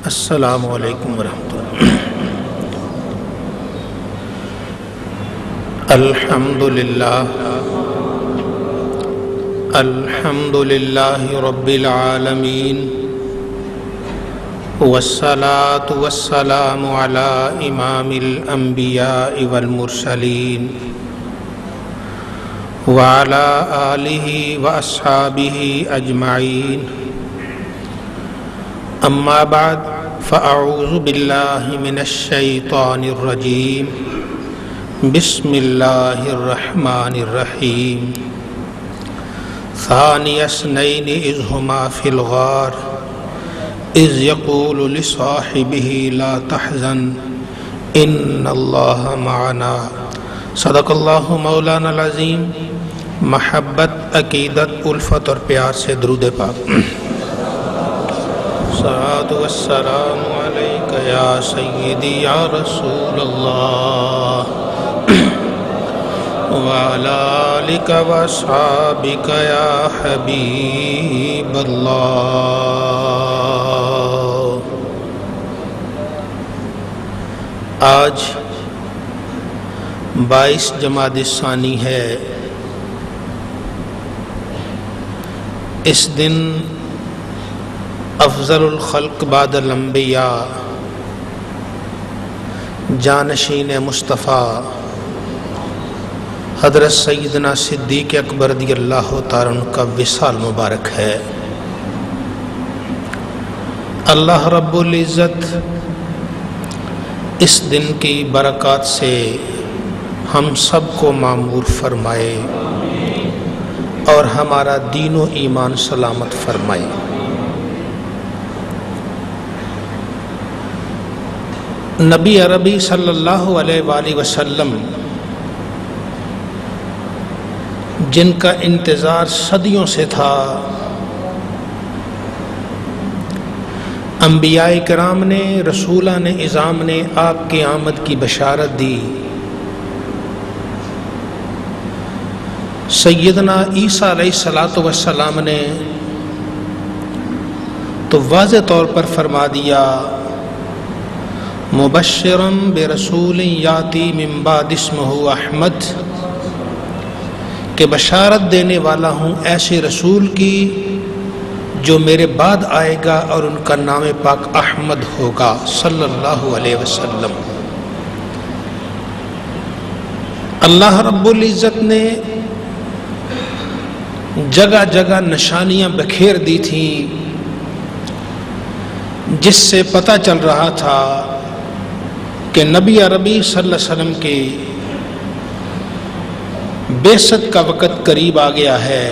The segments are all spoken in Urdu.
السلام علیکم ورحمۃ اللہ۔ الحمد للہ رب العالمین، والصلاة والسلام علی امام الانبیاء والمرسلین، وعلی آلہ واصحابہ اجمعین، اما بعد فاعوذ باللہ من الشیطان الرجیم، بسم اللہ الرحمن الرحیم۔ ثانی اثنین اذ ہما فی الغار اذ یقول لصاحبہ لا تحزن ان اللہ معنا۔ صدق اللہ مولانا العظیم۔ محبت، عقیدت، الفت اور پیار سے درود پاک۔ الصلاۃ والسلام علیک یا سیدی یا رسول اللہ، وعلی آلک واصحابک یا حبیب اللہ۔ آج 22 جمادی الثانی ہے۔ اس دن افضل الخلق بعد الانبیاء، جانشین مصطفیٰ حضرت سیدنا صدیق اکبر رضی اللہ تعالیٰ عنہ کا وصال مبارک ہے۔ اللہ رب العزت اس دن کی برکات سے ہم سب کو معمور فرمائے اور ہمارا دین و ایمان سلامت فرمائے۔ نبی عربی صلی اللہ علیہ وآلہ وسلم، جن کا انتظار صدیوں سے تھا، انبیاء کرام نے، رسولان اعظام نے آپ کی آمد کی بشارت دی۔ سیدنا عیسیٰ علیہ السلام نے تو واضح طور پر فرما دیا، مبشرا برسول یاتی من بعد اسمہ احمد، کہ بشارت دینے والا ہوں ایسے رسول کی جو میرے بعد آئے گا اور ان کا نام پاک احمد ہوگا صلی اللہ علیہ وسلم۔ اللہ رب العزت نے جگہ جگہ نشانیاں بکھیر دی تھیں، جس سے پتہ چل رہا تھا کہ نبی عربی صلی اللہ علیہ وسلم کے بعثت کا وقت قریب آ گیا ہے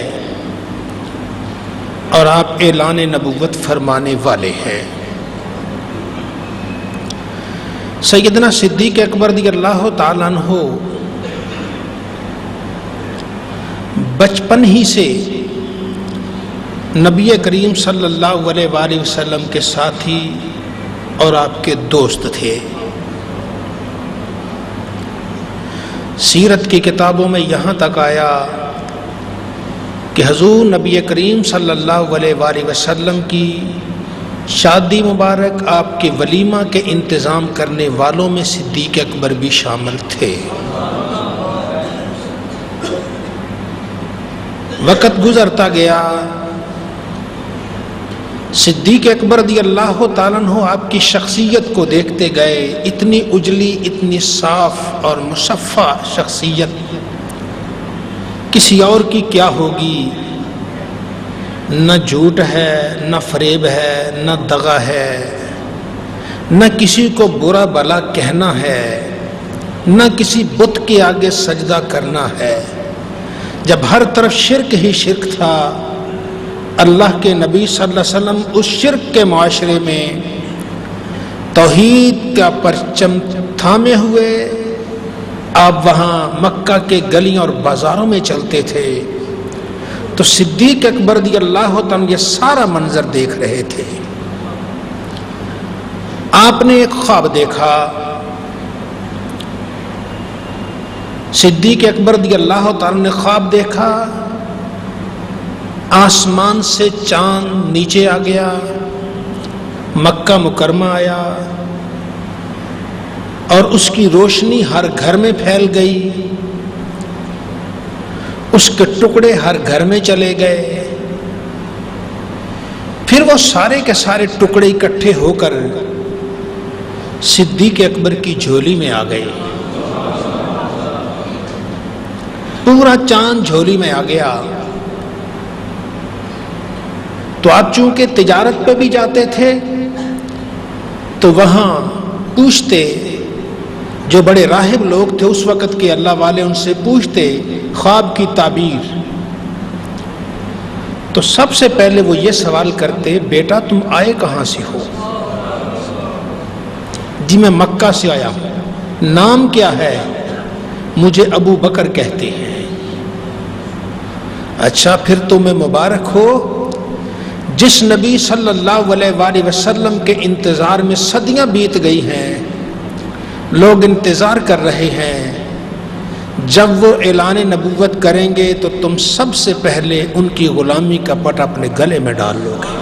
اور آپ اعلان نبوت فرمانے والے ہیں۔ سیدنا صدیق اکبر رضی اللہ تعالیٰ عنہ بچپن ہی سے نبی کریم صلی اللہ علیہ وآلہ وسلم کے ساتھی اور آپ کے دوست تھے۔ سیرت کی کتابوں میں یہاں تک آیا کہ حضور نبی کریم صلی اللہ علیہ وآلہ وسلم کی شادی مبارک، آپ کے ولیمہ کے انتظام کرنے والوں میں صدیق اکبر بھی شامل تھے۔ وقت گزرتا گیا، صدیق اکبر رضی اللہ تعالیٰ عنہ آپ کی شخصیت کو دیکھتے گئے، اتنی اجلی، اتنی صاف اور مصفہ شخصیت کسی اور کی کیا ہوگی؟ نہ جھوٹ ہے، نہ فریب ہے، نہ دغا ہے، نہ کسی کو برا بھلا کہنا ہے، نہ کسی بت کے آگے سجدہ کرنا ہے۔ جب ہر طرف شرک ہی شرک تھا، اللہ کے نبی صلی اللہ علیہ وسلم اس شرک کے معاشرے میں توحید کا پرچم تھامے ہوئے آپ وہاں مکہ کے گلیوں اور بازاروں میں چلتے تھے، تو صدیق اکبر رضی اللہ تعالیٰ یہ سارا منظر دیکھ رہے تھے۔ آپ نے ایک خواب دیکھا۔ صدیق اکبر رضی اللہ تعالیٰ نے خواب دیکھا، آسمان سے چاند نیچے آ گیا، مکہ مکرمہ آیا اور اس کی روشنی ہر گھر میں پھیل گئی، اس کے ٹکڑے ہر گھر میں چلے گئے، پھر وہ سارے کے سارے ٹکڑے اکٹھے ہو کر صدیق اکبر کی جھولی میں آ گئے، پورا چاند جھولی میں آ گیا۔ تو آپ چونکہ تجارت پہ بھی جاتے تھے تو وہاں پوچھتے، جو بڑے راہب لوگ تھے اس وقت کے اللہ والے، ان سے پوچھتے خواب کی تعبیر، تو سب سے پہلے وہ یہ سوال کرتے، بیٹا تم آئے کہاں سے ہو؟ جی میں مکہ سے آیا ہوں۔ نام کیا ہے؟ مجھے ابو بکر کہتے ہیں۔ اچھا پھر تمہیں مبارک ہو، جس نبی صلی اللہ علیہ وآلہ وسلم کے انتظار میں صدیاں بیت گئی ہیں، لوگ انتظار کر رہے ہیں، جب وہ اعلان نبوت کریں گے تو تم سب سے پہلے ان کی غلامی کا پٹ اپنے گلے میں ڈال لو گے،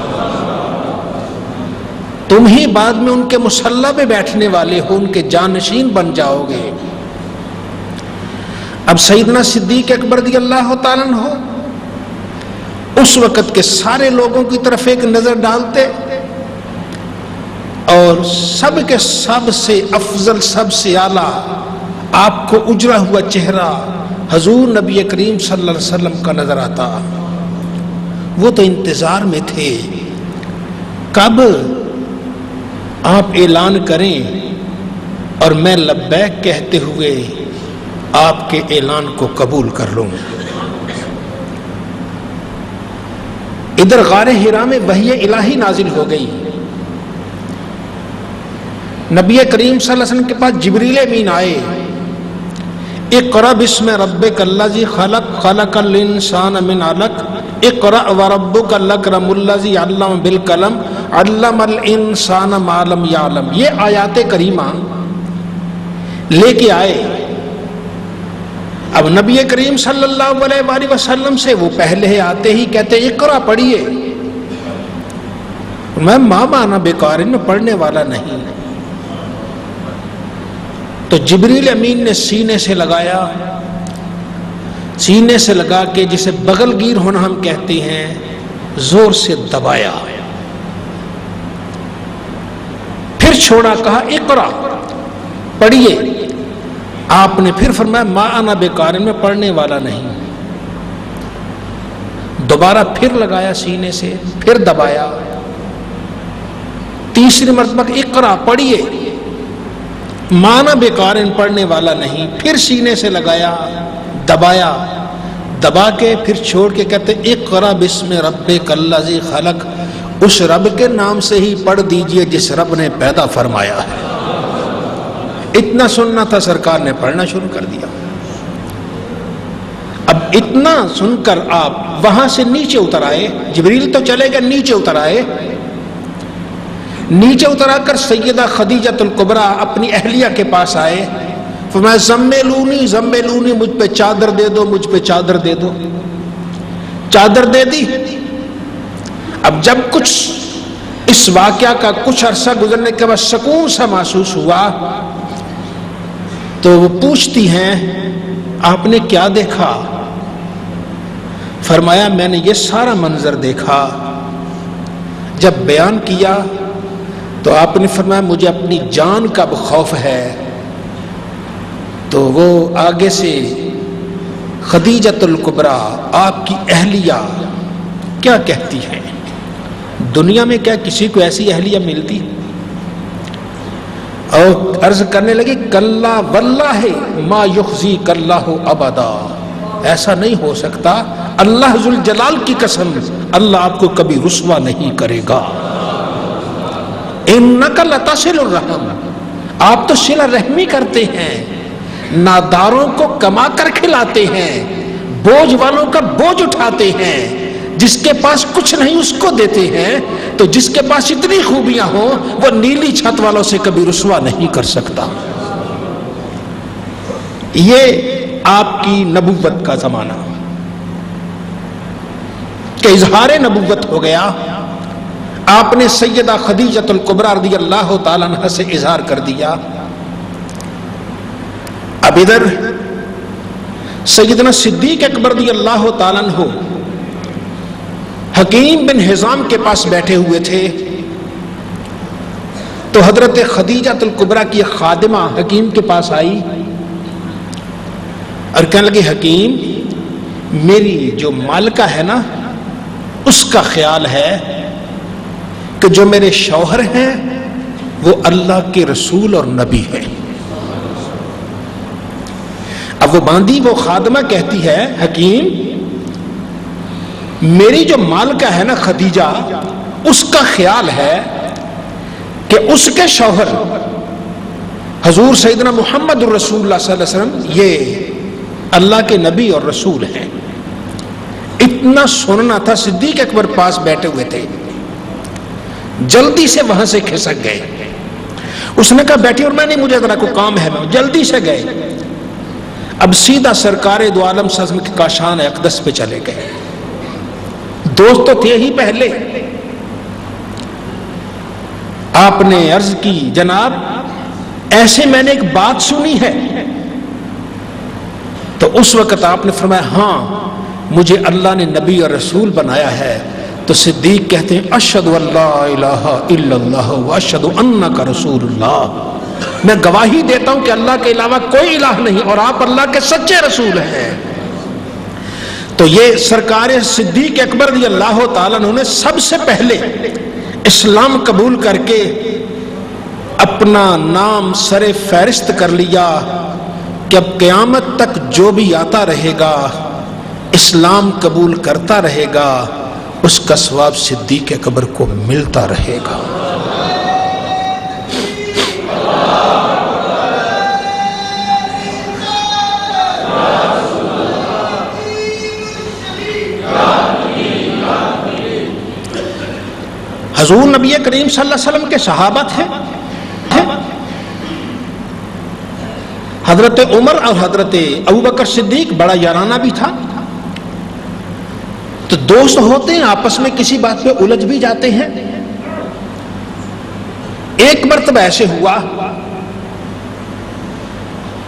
تم ہی بعد میں ان کے مصلی پہ بیٹھنے والے ہو، ان کے جانشین بن جاؤ گے۔ اب سیدنا صدیق اکبر رضی اللہ تعالیٰ عنہ اس وقت کے سارے لوگوں کی طرف ایک نظر ڈالتے اور سب کے سب سے افضل، سب سے اعلیٰ، آپ کو اجڑا ہوا چہرہ حضور نبی کریم صلی اللہ علیہ وسلم کا نظر آتا۔ وہ تو انتظار میں تھے کب آپ اعلان کریں اور میں لبیک کہتے ہوئے آپ کے اعلان کو قبول کر لوں۔ ادھر غار حرا میں وحی الہی نازل ہو گئی، نبی کریم صلی اللہ علیہ وسلم کے پاس جبریل امین آئے، اقرأ بسم ربک الذی خلق، خلق الانسان من علق، اقرأ وربک الاکرم الذی علم بالقلم، علم الانسان ما لم یعلم۔ یہ آیات کریمہ لے کے آئے۔ اب نبی کریم صلی اللہ علیہ وآلہ وسلم سے وہ پہلے آتے ہی کہتے اقرأ پڑھیے، میں مانا بیکار میں پڑھنے والا نہیں۔ تو جبریل امین نے سینے سے لگایا، سینے سے لگا کے جسے بغل گیر ہونا ہم کہتے ہیں، زور سے دبایا، پھر چھوڑا، کہا اقرأ پڑھیے۔ آپ نے پھر فرمایا ما انا بیکار میں پڑھنے والا نہیں۔ دوبارہ پھر لگایا سینے سے، پھر دبایا، تیسری مرتبہ اقرأ پڑھیے، مانا بیکار پڑھنے والا نہیں، پھر سینے سے لگایا، دبایا، دبا کے پھر چھوڑ کے کہتے اقرأ بسم ربک الذی خلق، اس رب کے نام سے ہی پڑھ دیجئے جس رب نے پیدا فرمایا ہے۔ اتنا سننا تھا، سرکار نے پڑھنا شروع کر دیا۔ اب اتنا سن کر آپ وہاں سے نیچے اتر آئے، جبریل تو چلے گئے، نیچے اتر آئے، نیچے اتر آ کر سیدہ خدیجہ الکبریٰ اپنی اہلیہ کے پاس آئے، فرمایا زملونی زملونی، مجھ پہ چادر دے دو، مجھ پہ چادر دے دو۔ چادر دے دی۔ اب جب کچھ اس واقعہ کا کچھ عرصہ گزرنے کے بعد سکون سا محسوس ہوا تو وہ پوچھتی ہیں آپ نے کیا دیکھا؟ فرمایا میں نے یہ سارا منظر دیکھا۔ جب بیان کیا تو آپ نے فرمایا مجھے اپنی جان کا خوف ہے۔ تو وہ آگے سے خدیجۃ الکبریٰ آپ کی اہلیہ کیا کہتی ہے؟ دنیا میں کیا کسی کو ایسی اہلیہ ملتی؟ اور عرض کرنے لگی کلا واللہ ما یخزیک اللہ ابدا، ایسا نہیں ہو سکتا، اللہ ذوالجلال کی قسم اللہ آپ کو کبھی رسوا نہیں کرے گا۔ انک لتصل الرحم، آپ تو صلہ رحمی کرتے ہیں، ناداروں کو کما کر کھلاتے ہیں، بوجھ والوں کا بوجھ اٹھاتے ہیں، جس کے پاس کچھ نہیں اس کو دیتے ہیں، تو جس کے پاس اتنی خوبیاں ہوں وہ نیلی چھت والوں سے کبھی رسوا نہیں کر سکتا۔ یہ آپ کی نبوت کا زمانہ کہ اظہار نبوت ہو گیا، آپ نے سیدہ خدیجۃ الکبریٰ رضی اللہ تعالیٰ عنہ سے اظہار کر دیا. اب ادھر سیدنا صدیق اکبر رضی اللہ تعالیٰ عنہ حکیم بن حزام کے پاس بیٹھے ہوئے تھے تو حضرت خدیجۃ الکبریٰ کی خادمہ حکیم کے پاس آئی اور کہنے لگی حکیم میری جو مالکہ ہے نا اس کا خیال ہے کہ جو میرے شوہر ہیں وہ اللہ کے رسول اور نبی ہیں. اب وہ باندھی وہ خادمہ کہتی ہے حکیم میری جو مالکہ ہے نا خدیجہ اس کا خیال ہے کہ اس کے شوہر حضور سیدنا محمد الرسول اللہ صلی اللہ علیہ وسلم یہ اللہ کے نبی اور رسول ہیں. اتنا سننا تھا صدیق اکبر پاس بیٹھے ہوئے تھے جلدی سے وہاں سے کھسک گئے. اس نے کہا بیٹھی اور میں نہیں مجھے ذرا کوئی کام ہے. جلدی سے گئے. اب سیدھا سرکار دو عالم صلی اللہ علیہ وسلم کے کاشان اقدس پہ چلے گئے. دوست تو تھے ہی پہلے. آپ نے عرض کی جناب ایسے میں نے ایک بات سنی ہے. تو اس وقت آپ نے فرمایا ہاں مجھے اللہ نے نبی اور رسول بنایا ہے. تو صدیق کہتے ہیں اشہد ان لا الہ الا اللہ واشہد انک رسول اللہ. میں گواہی دیتا ہوں کہ اللہ کے علاوہ کوئی الہ نہیں اور آپ اللہ کے سچے رسول ہیں. تو یہ سرکار صدیق اکبر رضی اللہ تعالیٰ عنہ نے سب سے پہلے اسلام قبول کر کے اپنا نام سر فہرست کر لیا کہ اب قیامت تک جو بھی آتا رہے گا اسلام قبول کرتا رہے گا اس کا ثواب صدیق اکبر کو ملتا رہے گا. حضور نبی کریم صلی اللہ علیہ وسلم کے صحابہ تھے. حضرت عمر اور حضرت ابوبکر صدیق بڑا یارانہ بھی تھا. تو دوست ہوتے ہیں آپس میں کسی بات پہ الجھ بھی جاتے ہیں. ایک مرتبہ ایسے ہوا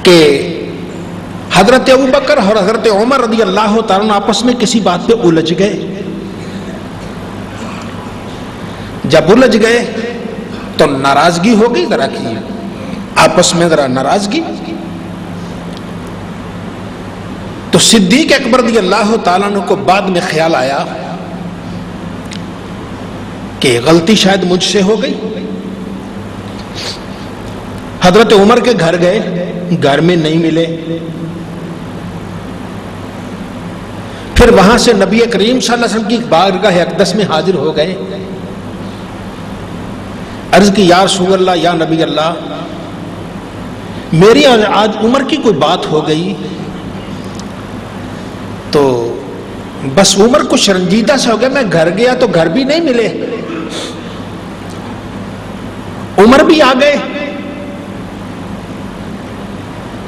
کہ حضرت ابوبکر اور حضرت عمر رضی اللہ تعالیٰ آپس میں کسی بات پہ الجھ گئے. جب الجھ گئے تو ناراضگی ہو گئی ذرا کی آپس میں ذرا ناراضگی. تو صدیق اکبر رضی اللہ تعالیٰ عنہ کو بعد میں خیال آیا کہ غلطی شاید مجھ سے ہو گئی. حضرت عمر کے گھر گئے گھر میں نہیں ملے. پھر وہاں سے نبی کریم صلی اللہ علیہ وسلم کی بارگاہ اقدس میں حاضر ہو گئے. عرض کی یا رسول اللہ یا نبی اللہ میری آج عمر کی کوئی بات ہو گئی تو بس عمر کو شرمندہ سے ہو گیا. میں گھر گیا تو گھر بھی نہیں ملے عمر بھی آ گئے.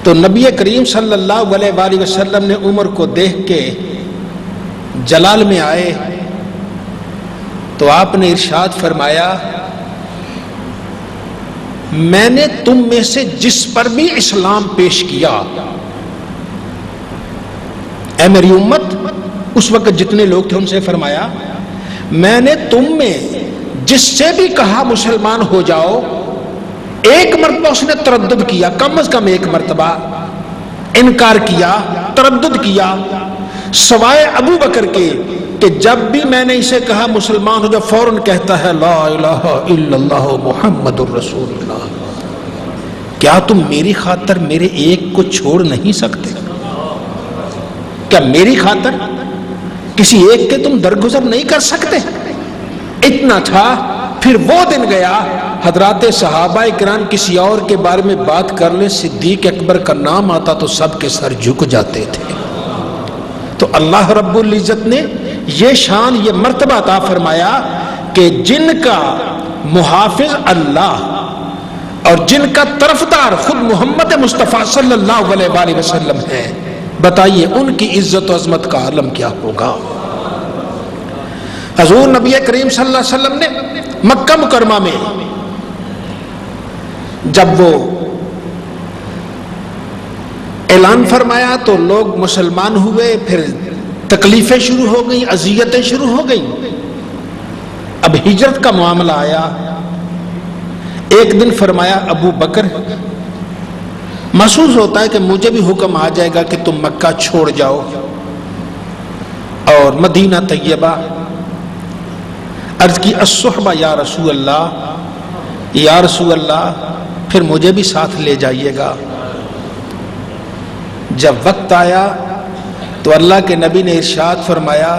تو نبی کریم صلی اللہ علیہ وآلہ وسلم نے عمر کو دیکھ کے جلال میں آئے تو آپ نے ارشاد فرمایا میں نے تم میں سے جس پر بھی اسلام پیش کیا اے میری امت اس وقت جتنے لوگ تھے ان سے فرمایا میں نے تم میں جس سے بھی کہا مسلمان ہو جاؤ ایک مرتبہ اس نے تردد کیا کم از کم ایک مرتبہ انکار کیا تردد کیا سوائے ابو بکر کے کہ جب بھی میں نے اسے کہا مسلمان ہو جا فوراً کہتا ہے لا الہ الا اللہ محمد الرسول اللہ. کیا تم میری خاطر میرے ایک کو چھوڑ نہیں سکتے؟ کیا میری خاطر کسی ایک کے تم درگزر نہیں کر سکتے؟ اتنا تھا. پھر وہ دن گیا حضرات صحابہ کرام کسی اور کے بارے میں بات کر لیں صدیق اکبر کا نام آتا تو سب کے سر جھک جاتے تھے. تو اللہ رب العزت نے یہ شان یہ مرتبہ عطا فرمایا کہ جن کا محافظ اللہ اور جن کا طرفدار خود محمد مصطفیٰ صلی اللہ علیہ وآلہ وسلم ہے بتائیے ان کی عزت و عظمت کا عالم کیا ہوگا. حضور نبی کریم صلی اللہ علیہ وسلم نے مکہ مکرمہ میں جب وہ اعلان فرمایا تو لوگ مسلمان ہوئے، پھر تکلیفیں شروع ہو گئیں، اذیتیں شروع ہو گئیں۔ اب ہجرت کا معاملہ آیا۔ ایک دن فرمایا ابو بکر، محسوس ہوتا ہے کہ مجھے بھی حکم آ جائے گا کہ تم مکہ چھوڑ جاؤ اور مدینہ طیبہ۔ عرض کی الصحبہ یا رسول اللہ، یا رسول اللہ پھر مجھے بھی ساتھ لے جائیے گا۔ جب وقت آیا تو اللہ کے نبی نے ارشاد فرمایا،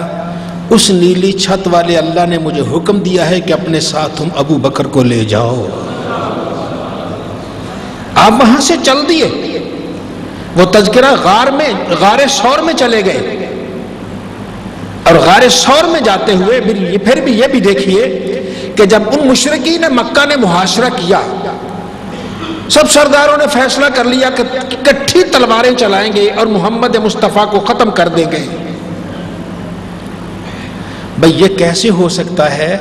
اس نیلی چھت والے اللہ نے مجھے حکم دیا ہے کہ اپنے ساتھ تم ابو بکر کو لے جاؤ۔ آپ وہاں سے چل دیے، وہ تذکرہ غار ثور میں چلے گئے، اور غار ثور میں جاتے ہوئے پھر بھی یہ بھی دیکھیے کہ جب ان مشرکین مکہ نے محاصرہ کیا، سب سرداروں نے فیصلہ کر لیا کہ کٹھی تلواریں چلائیں گے اور محمد مصطفیٰ کو ختم کر دیں گے۔ بھئی یہ کیسے ہو سکتا ہے؟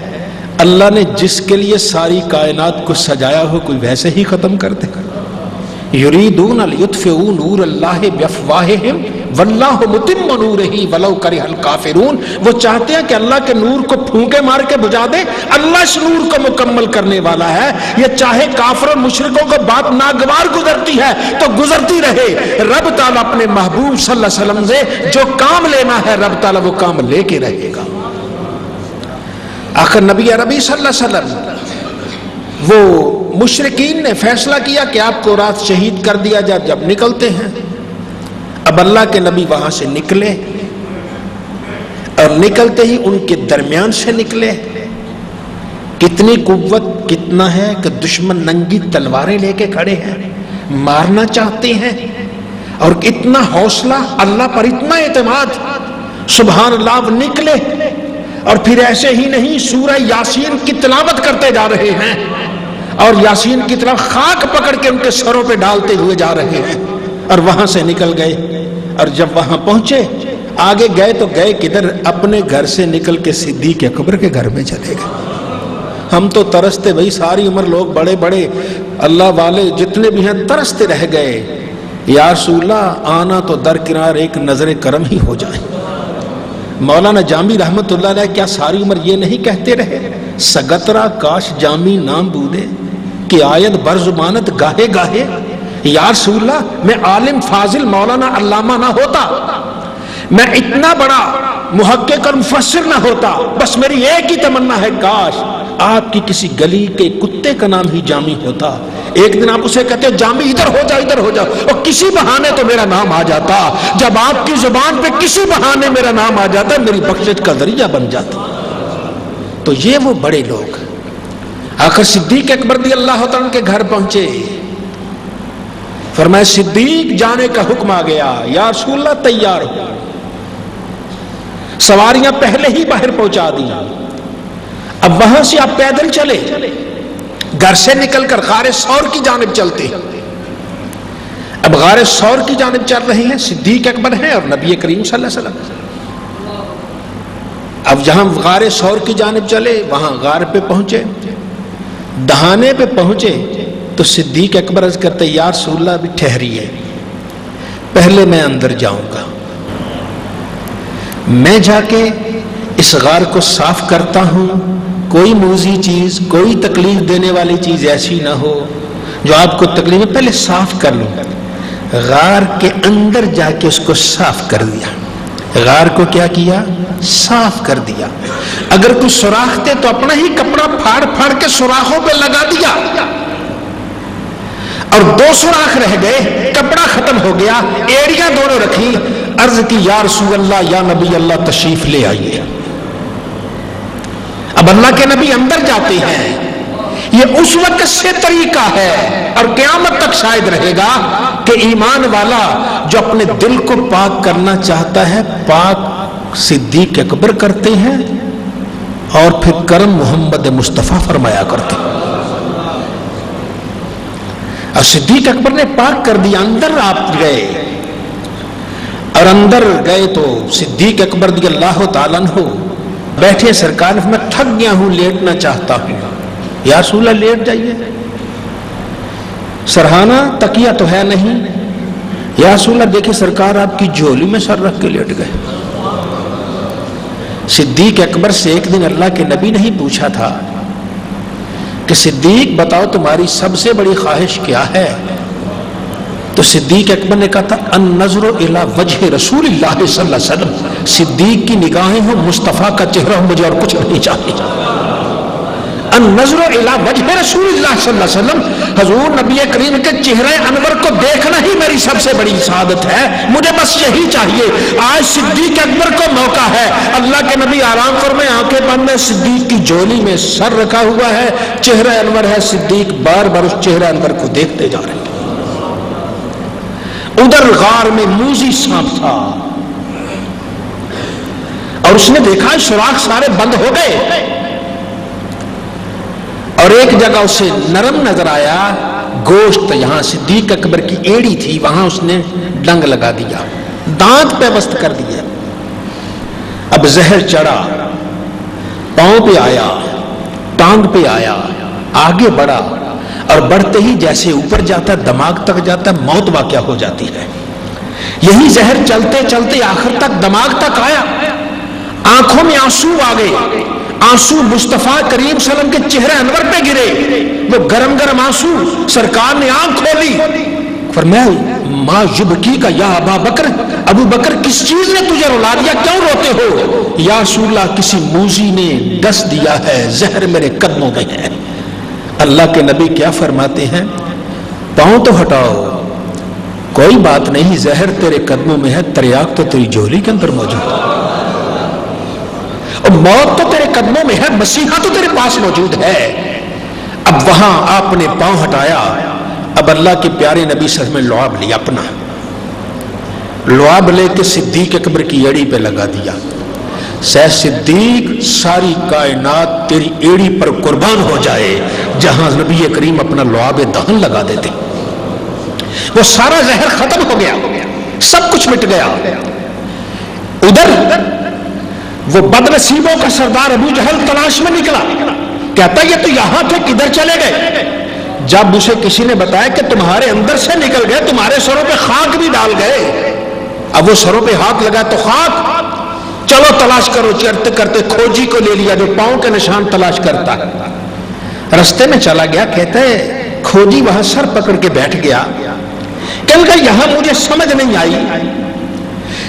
اللہ نے جس کے لیے ساری کائنات کو سجایا ہو کوئی ویسے ہی ختم کر دے گا؟ یریدون لیطفئوا نور اللہ بافواہہم واللہ متم نورہ ولو کرہ الکافرون۔ وہ چاہتے ہیں کہ اللہ کے نور کو پھونکے مار کے بجھا دے، اللہ اس نور کو مکمل کرنے والا ہے۔ یہ چاہے کافر اور مشرکوں کو بات ناگوار گزرتی ہے تو گزرتی رہے، رب تعالیٰ اپنے محبوب صلی اللہ علیہ وسلم سے جو کام لینا ہے رب تعالیٰ وہ کام لے کے رہے گا۔ آخر نبی عربی صلی اللہ علیہ وسلم، وہ مشرکین نے فیصلہ کیا کہ آپ کو رات شہید کر دیا جائے۔ جب نکلتے ہیں، اب اللہ کے نبی وہاں سے نکلے، اور نکلتے ہی ان کے درمیان سے نکلے۔ کتنی قوت کتنا ہے کہ دشمن ننگی تلواریں لے کے کھڑے ہیں، مارنا چاہتے ہیں، اور اتنا حوصلہ، اللہ پر اتنا اعتماد، سبحان اللہ۔ وہ نکلے اور پھر ایسے ہی نہیں، سورہ یاسین کی تلاوت کرتے جا رہے ہیں، اور یاسین کی طرف خاک پکڑ کے ان کے سروں پہ ڈالتے ہوئے جا رہے ہیں، اور وہاں سے نکل گئے۔ اور جب وہاں پہنچے، آگے گئے تو گئے کدھر؟ اپنے گھر سے نکل کے صدیق اکبر کے گھر میں چلے گئے۔ ہم تو ترستے، بھائی ساری عمر لوگ بڑے بڑے اللہ والے جتنے بھی ہیں ترستے رہ گئے، یا رسول اللہ آنا تو درکنار ایک نظر کرم ہی ہو جائے۔ مولانا جامی رحمت اللہ علیہ کیا ساری عمر یہ نہیں کہتے رہے؟ سگترا کاش جامی نام بودے کہ آیت بر زبانت گاہے گاہے۔ یا رسول اللہ میں عالم فاضل مولانا علامہ نہ ہوتا، میں اتنا بڑا محقق اور مفسر نہ ہوتا، بس میری ایک ہی تمنا ہے کاش آپ کی کسی گلی کے کتے کا نام ہی جامی ہوتا۔ ایک دن آپ اسے کہتے جامی ادھر ہو جا ادھر ہو جا، اور کسی بہانے تو میرا نام آ جاتا۔ جب آپ کی زبان پہ کسی بہانے میرا نام آ جاتا، میری بخشش کا ذریعہ بن جاتا۔ تو یہ وہ بڑے لوگ۔ آخر صدیق اکبر رضی اللہ تعالیٰ کے گھر پہنچے، فرمایا صدیق جانے کا حکم آ گیا، یا رسول اللہ تیار ہو۔ سواریاں پہلے ہی باہر پہنچا دی، اب وہاں سے آپ پیدل چلے، گھر سے نکل کر غار ثور کی جانب چلتے۔ اب غار ثور کی جانب چل رہے ہیں، صدیق اکبر ہیں اور نبی کریم صلی اللہ علیہ وسلم۔ اب جہاں غار ثور کی جانب چلے وہاں غار پہ پہنچے، دہانے پہ پہنچے تو صدیق اکبر عرض کرتے یا رسول اللہ ابھی ٹھہریے، پہلے میں اندر جاؤں گا، میں جا کے اس غار کو صاف کرتا ہوں، کوئی موذی چیز، کوئی تکلیف دینے والی چیز ایسی نہ ہو جو آپ کو تکلیف ہے، پہلے صاف کر لوں۔ غار کے اندر جا کے اس کو صاف کر دیا، غار کو کیا کیا؟ صاف کر دیا۔ اگر کوئی سوراخ تھے تو اپنا ہی کپڑا پھاڑ پھاڑ کے سوراخوں پہ لگا دیا، اور 2 سوراخ رہ گئے، کپڑا ختم ہو گیا، ایڑیاں دونوں رکھی، عرض کی یا رسول اللہ یا نبی اللہ تشریف لے آئیے۔ اب اللہ کے نبی اندر جاتے ہیں، یہ اس وقت سے طریقہ ہے اور قیامت تک شاید رہے گا کہ ایمان والا جو اپنے دل کو پاک کرنا چاہتا ہے پاک صدیق اکبر کرتے ہیں، اور پھر کرم محمد مصطفیٰ فرمایا کرتے ہیں۔ اور صدیق اکبر نے پاک کر دیا، اندر آپ گئے، اور اندر گئے تو صدیق اکبر رضی اللہ تعالیٰ عنہ بیٹھے سرکار میں تھک گیا ہوں لیٹنا چاہتا ہوں. یا رسول اللہ لیٹ جائیے. سرہانہ تکیہ تو ہے نہیں. یا رسول اللہ دیکھیں سرکار آپ کی جھولی میں سر رکھ کے لیٹ گئے. صدیق اکبر سے ایک دن اللہ کے نبی نے ہی پوچھا تھا کہ صدیق بتاؤ تمہاری سب سے بڑی خواہش کیا ہے؟ تو صدیق اکبر نے کہا تھا النظر الی وجہ رسول اللہ صلی اللہ علیہ وسلم. صدیق کی نگاہیں ہوں مصطفیٰ کا چہرہ ہو، مجھے اور کچھ نہیں چاہیے. النظر الی وجہ رسول اللہ صلی اللہ علیہ وسلم، حضور نبی کریم کے چہرے انور کو دیکھنا ہی میری سب سے بڑی سعادت ہے، مجھے بس یہی چاہیے. آج صدیق اکبر کو موقع ہے. اللہ کے نبی آرام فرمائے، آنکھیں بند ہیں، صدیق کی جولی میں سر رکھا ہوا ہے، چہرہ انور ہے. صدیق بار بار اس چہرہ انور کو دیکھتے جا رہے ہیں. ادھر غار میں موذی سانپ تھا اور اس نے دیکھا سوراخ سارے بند ہو گئے اور ایک جگہ اسے نرم نظر آیا گوشت. یہاں صدیق اکبر کی ایڑی تھی، وہاں اس نے ڈنگ لگا دیا، دانت پیوست کر دیا. اب زہر چڑھا، پاؤں پہ آیا، ٹانگ پہ آیا، آگے بڑھا اور بڑھتے ہی جیسے اوپر جاتا دماغ تک جاتا موت واقع ہو جاتی ہے. یہی زہر چلتے چلتے آخر تک دماغ تک آیا. آنکھوں میں آنسو آ گئے، آنسو مصطفیٰ کریم صلی اللہ علیہ وسلم کے چہرے انور پہ گرے. وہ گرم گرم آنسو. سرکار نے آنکھ کھولی، فرمایا ما یبکی کا یا ابا بکر، ابو بکر کس چیز نے تجھے رلا دیا، کیوں روتے ہو؟ یا رسول اللہ کسی موذی نے ڈس دیا ہے، زہر میرے قدموں میں ہے. اللہ کے نبی کیا فرماتے ہیں؟ پاؤں تو ہٹاؤ، کوئی بات نہیں، زہر تیرے قدموں میں ہے، تریاق تو تیری جھولی کے اندر موجود ہے، اور موت تو تیرے قدموں میں ہے، مسیحا تو تیرے پاس موجود ہے. اب وہاں آپ نے پاؤں ہٹایا. اب اللہ کے پیارے نبی صلی اللہ علیہ وسلم نے لعاب لیا، اپنا لعاب لے کے صدیق اکبر کی ایڑی پہ لگا دیا. سہ صدیق ساری کائنات تیری ایڑی پر قربان ہو جائے جہاں نبی کریم اپنا لعاب دہن لگا دیتے. وہ سارا زہر ختم ہو گیا، سب کچھ مٹ گیا. ادھر وہ بد نصیبوں کا سردار ابو جہل تلاش میں نکلا، کہتا یہ تو یہاں تھے، کدھر چلے گئے؟ جب اسے کسی نے بتایا کہ تمہارے اندر سے نکل گئے، تمہارے سروں پہ خاک بھی ڈال گئے. اب وہ سروں پہ ہاتھ لگا تو خاک، چلو تلاش کرو. چرتے کرتے کھوجی کو لے لیا جو پاؤں کے نشان تلاش کرتا ہے. رستے میں چلا گیا، کہتا ہے کھوجی وہاں سر پکڑ کے بیٹھ گیا. کہنے لگا یہاں مجھے سمجھ نہیں آئی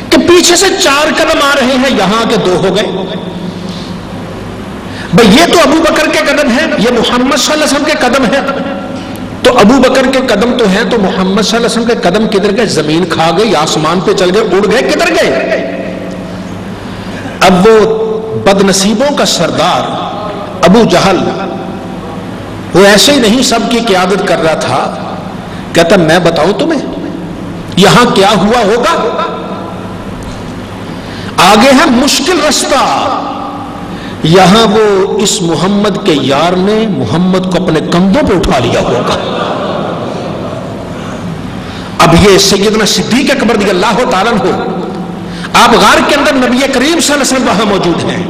کہ پیچھے سے 4 قدم آ رہے ہیں، یہاں کے 2 ہو گئے. بھئی یہ تو ابو بکر کے قدم ہیں، یہ محمد صلی اللہ علیہ وسلم کے قدم ہیں. تو ابو بکر کے قدم تو ہیں، تو محمد صلی اللہ علیہ وسلم کے قدم کدھر گئے؟ زمین کھا گئی، آسمان پہ چل گئے، اڑ گئے، کدھر گئے؟ اب وہ بد نصیبوں کا سردار ابو جہل وہ ایسے ہی نہیں سب کی قیادت کر رہا تھا. کہتا میں بتاؤں تمہیں یہاں کیا ہوا ہوگا؟ آگے ہے مشکل رستہ. یہاں وہ اس محمد کے یار نے محمد کو اپنے کندھوں پہ اٹھا لیا ہوگا. اب یہ سیدنا صدیق اکبر رضی اللہ تعالیٰ عنہ، آپ غار کے اندر نبی کریم صلی اللہ علیہ وسلم وہاں موجود ہیں.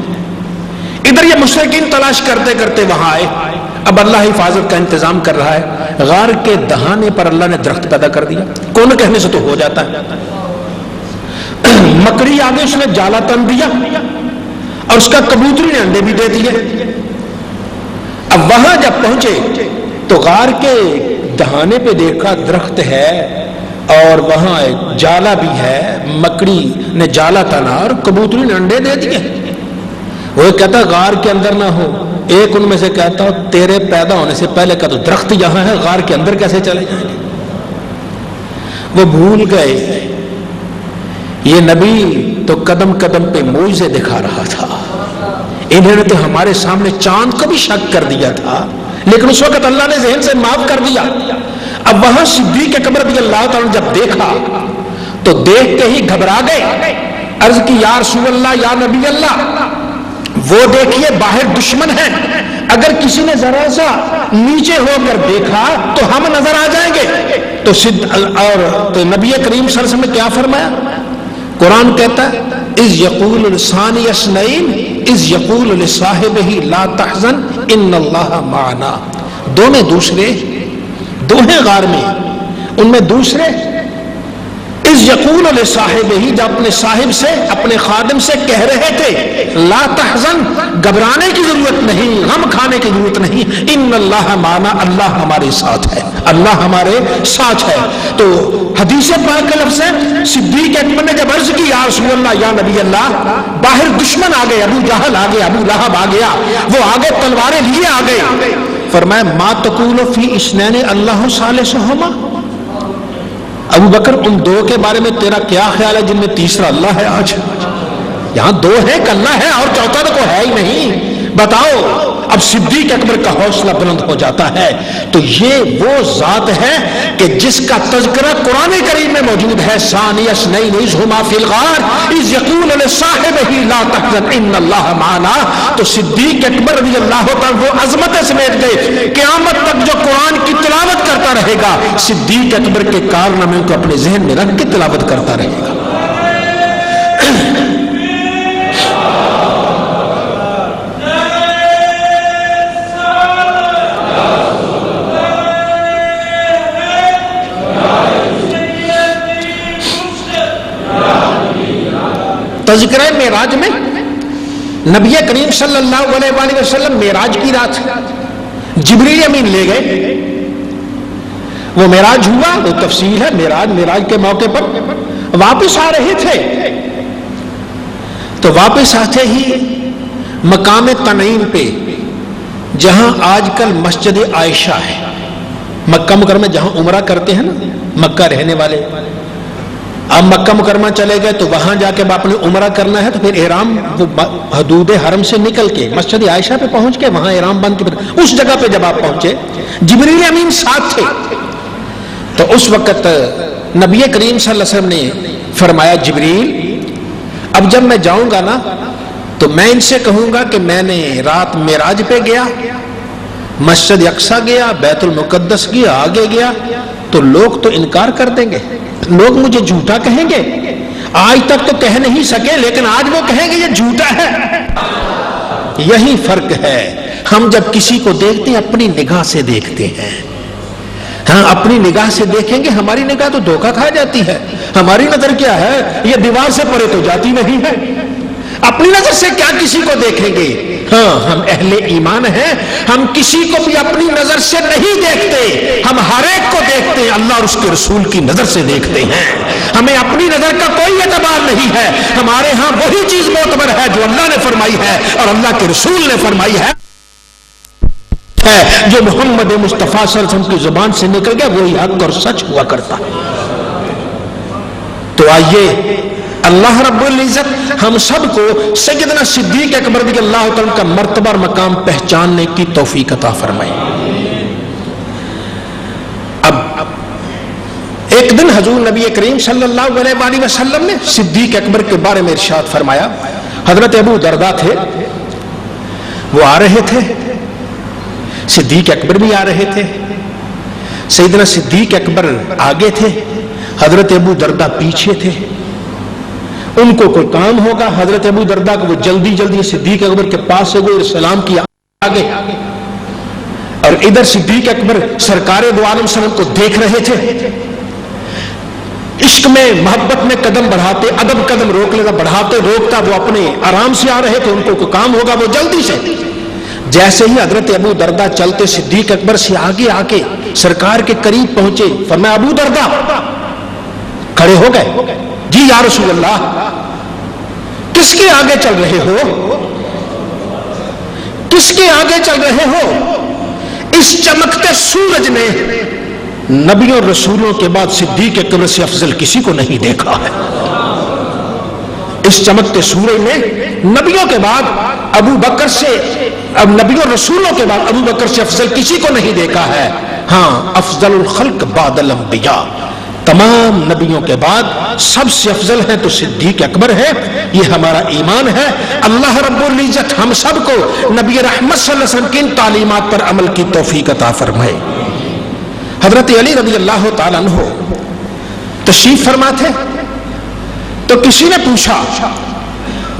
ادھر یہ مشرکین تلاش کرتے کرتے وہاں آئے. اب اللہ حفاظت کا انتظام کر رہا ہے. غار کے دہانے پر اللہ نے درخت پیدا کر دیا. کون کہنے سے تو ہو جاتا ہے. مکڑی آگے اس نے جالا تن دیا اور اس کا کبوتری نے انڈے بھی دے دیے. اب وہاں جب پہنچے تو غار کے دہانے پہ دیکھا درخت ہے اور وہاں ایک جالا بھی ہے. مکڑی نے جالا تنا اور کبوتری نے انڈے دے دیے. وہ کہتا غار کے اندر نہ ہو. ایک ان میں سے کہتا تیرے پیدا ہونے سے پہلے کا تو درخت یہاں ہے، غار کے اندر کیسے چلے جائیں گے؟ وہ بھول گئے یہ نبی تو قدم قدم پہ معجزے دکھا رہا تھا. انہوں نے تو ہمارے سامنے چاند کو بھی شک کر دیا تھا، لیکن اس وقت اللہ نے ذہن سے معاف کر دیا. اب وہاں صدیق اکبر رضی اللہ تعالیٰ جب دیکھا تو دیکھ کے ہی گھبرا گئے. عرض کی یا رسول اللہ، یا نبی اللہ، وہ دیکھیے باہر دشمن ہے، اگر کسی نے ذرا سا نیچے ہو کر دیکھا تو ہم نظر آ جائیں گے. تو نبی کریم صلی اللہ علیہ وسلم نے کیا فرمایا؟ قرآن کہتا ہے اذ یقول لثانی اثنین اذ یقول لصاحبہ لا تحزن ان اللہ معنا. دو میں دوسرے، دو ہیں غار میں، ان میں دوسرے اذ یقول لصاحبہ، جب اپنے صاحب سے، اپنے خادم سے کہہ رہے تھے لا تحزن، گھبرانے کی ضرورت نہیں، غم کھانے کی ضرورت نہیں، ان اللہ معنا، اللہ ہمارے ساتھ ہے، اللہ ہمارے ساتھ ہے. تو حدیث پاک کا لفظ ہے، صدیق اکبر نے جب عرض کی یا رسول اللہ، یا نبی اللہ، باہر دشمن آ گئے، ابو جہل آ گیا، ابو لہب آ گیا، وہ آگے تلواریں لیے آ گئے. فرمایا ما تقول فی اثنین اللہ ثالثہما، ابو بکر ان دو کے بارے میں تیرا کیا خیال ہے جن میں تیسرا اللہ ہے؟ آج یہاں دو ہے کہ اللہ ہے اور چوتھا تو کوئی ہے ہی نہیں، بتاؤ. اب صدیق اکبر کا حوصلہ بلند ہو جاتا ہے. تو یہ وہ ذات ہے کہ جس کا تذکرہ قرآن کریم میں موجود ہے، ثانی اثنین اذ ہما فی الغار اذ یقول لصاحبہ لا تحزن ان اللہ معنا. تو صدیق اکبر رضی اللہ تعالیٰ وہ عظمت سمیٹ گئے، قیامت تک جو قرآن کی تلاوت کرتا رہے گا صدیق اکبر کے کارنامے کو اپنے ذہن میں رکھ کے تلاوت کرتا رہے گا. تذکرہ معراج میں نبی کریم صلی اللہ علیہ وآلہ وسلم معراج کی رات جبریل امین لے گئے، وہ معراج ہوا، وہ تفصیل ہے. معراج کے موقع پر واپس آ رہے تھے تو واپس آتے ہی مقام تنعیم پہ، جہاں آج کل مسجد عائشہ ہے، مکہ مکرمہ جہاں عمرہ کرتے ہیں نا مکہ رہنے والے، اب مکہ مکرمہ چلے گئے تو وہاں جا کے آپ نے عمرہ کرنا ہے تو پھر احرام وہ حدود حرم سے نکل کے مسجد عائشہ پہ پہنچ کے وہاں احرام بند کے اس جگہ پہ جب آپ پہنچے جبریل امین ساتھ تھے. تو اس وقت نبی کریم صلی اللہ علیہ وسلم نے فرمایا جبریل اب جب میں جاؤں گا نا تو میں ان سے کہوں گا کہ میں نے رات معراج پہ گیا، مسجد اقصی گیا، بیت المقدس گیا، آگے گیا، تو لوگ تو انکار کر دیں گے، لوگ مجھے جھوٹا کہیں گے. آج تک تو کہہ نہیں سکے لیکن آج وہ کہیں گے یہ جھوٹا ہے. یہی فرق ہے، ہم جب کسی کو دیکھتے ہیں اپنی نگاہ سے دیکھتے ہیں. ہاں اپنی نگاہ سے دیکھیں گے، ہماری نگاہ تو دھوکہ کھا جاتی ہے. ہماری نظر کیا ہے، یہ دیوار سے پرے تو جاتی نہیں ہے. اپنی نظر سے کیا کسی کو دیکھیں گے؟ ہاں ہم اہل ایمان ہیں، ہم کسی کو بھی اپنی نظر سے نہیں دیکھتے، ہم ہر ایک کو دیکھتے ہیں اللہ اور اس کے رسول کی نظر سے دیکھتے ہیں. ہمیں اپنی نظر کا کوئی اعتبار نہیں ہے، ہمارے ہاں وہی چیز معتبر ہے جو اللہ نے فرمائی ہے اور اللہ کے رسول نے فرمائی ہے، جو محمد مصطفیٰ صلی اللہ علیہ وسلم کی زبان سے نکل گیا وہی حق اور سچ ہوا کرتا ہے. تو آئیے اللہ رب العزت ہم سب کو سیدنا صدیق اکبر رضی اللہ تعالیٰ کا مرتبہ اور مقام پہچاننے کی توفیق عطا فرمائے. اب ایک دن حضور نبی کریم صلی اللہ علیہ وآلہ وسلم نے صدیق اکبر کے بارے میں ارشاد فرمایا. حضرت ابو درداء تھے، وہ آ رہے تھے، صدیق اکبر بھی آ رہے تھے. سیدنا صدیق اکبر آگے تھے، حضرت ابو درداء پیچھے تھے. ان کو کوئی کام ہوگا، حضرت ابو درداء کو وہ جلدی صدیق اکبر کے پاس سے گئے، سلام کیا آگے، اور ادھر صدیق اکبر سرکار دو عالم صلی اللہ علیہ وسلم کو دیکھ رہے تھے. عشق میں محبت میں قدم بڑھاتے، ادب قدم روک لیتا، بڑھاتے روکتا، وہ اپنے آرام سے آ رہے تھے. ان کو کوئی کام ہوگا وہ جلدی سے. جیسے ہی حضرت ابو درداء چلتے صدیق اکبر سے آگے آ کے سرکار کے قریب پہنچے، فرمایا ابو درداء، کھڑے ہو گئے. جی یا رسول اللہ. کس کے آگے چل رہے ہو؟ کس کے آگے چل رہے ہو؟ اس چمکتے سورج نے نبیوں اور رسولوں کے بعد صدیق اکبر سے افضل کسی کو نہیں دیکھا ہے. اس چمکتے سورج نے نبیوں کے بعد ابو بکر سے، اب نبیوں اور رسولوں کے بعد ابو بکر سے افضل کسی کو نہیں دیکھا ہے. ہاں افضل الخلق بعد الانبیاء، تمام نبیوں کے بعد سب سے افضل ہے تو صدیق اکبر ہے. یہ ہمارا ایمان ہے. اللہ رب العزت ہم سب کو نبی رحمت صلی اللہ علیہ وسلم کی ان تعلیمات پر عمل کی توفیق عطا فرمائے. حضرت علی رضی اللہ تعالیٰ عنہ تشریف فرما تھے تو کسی نے پوچھا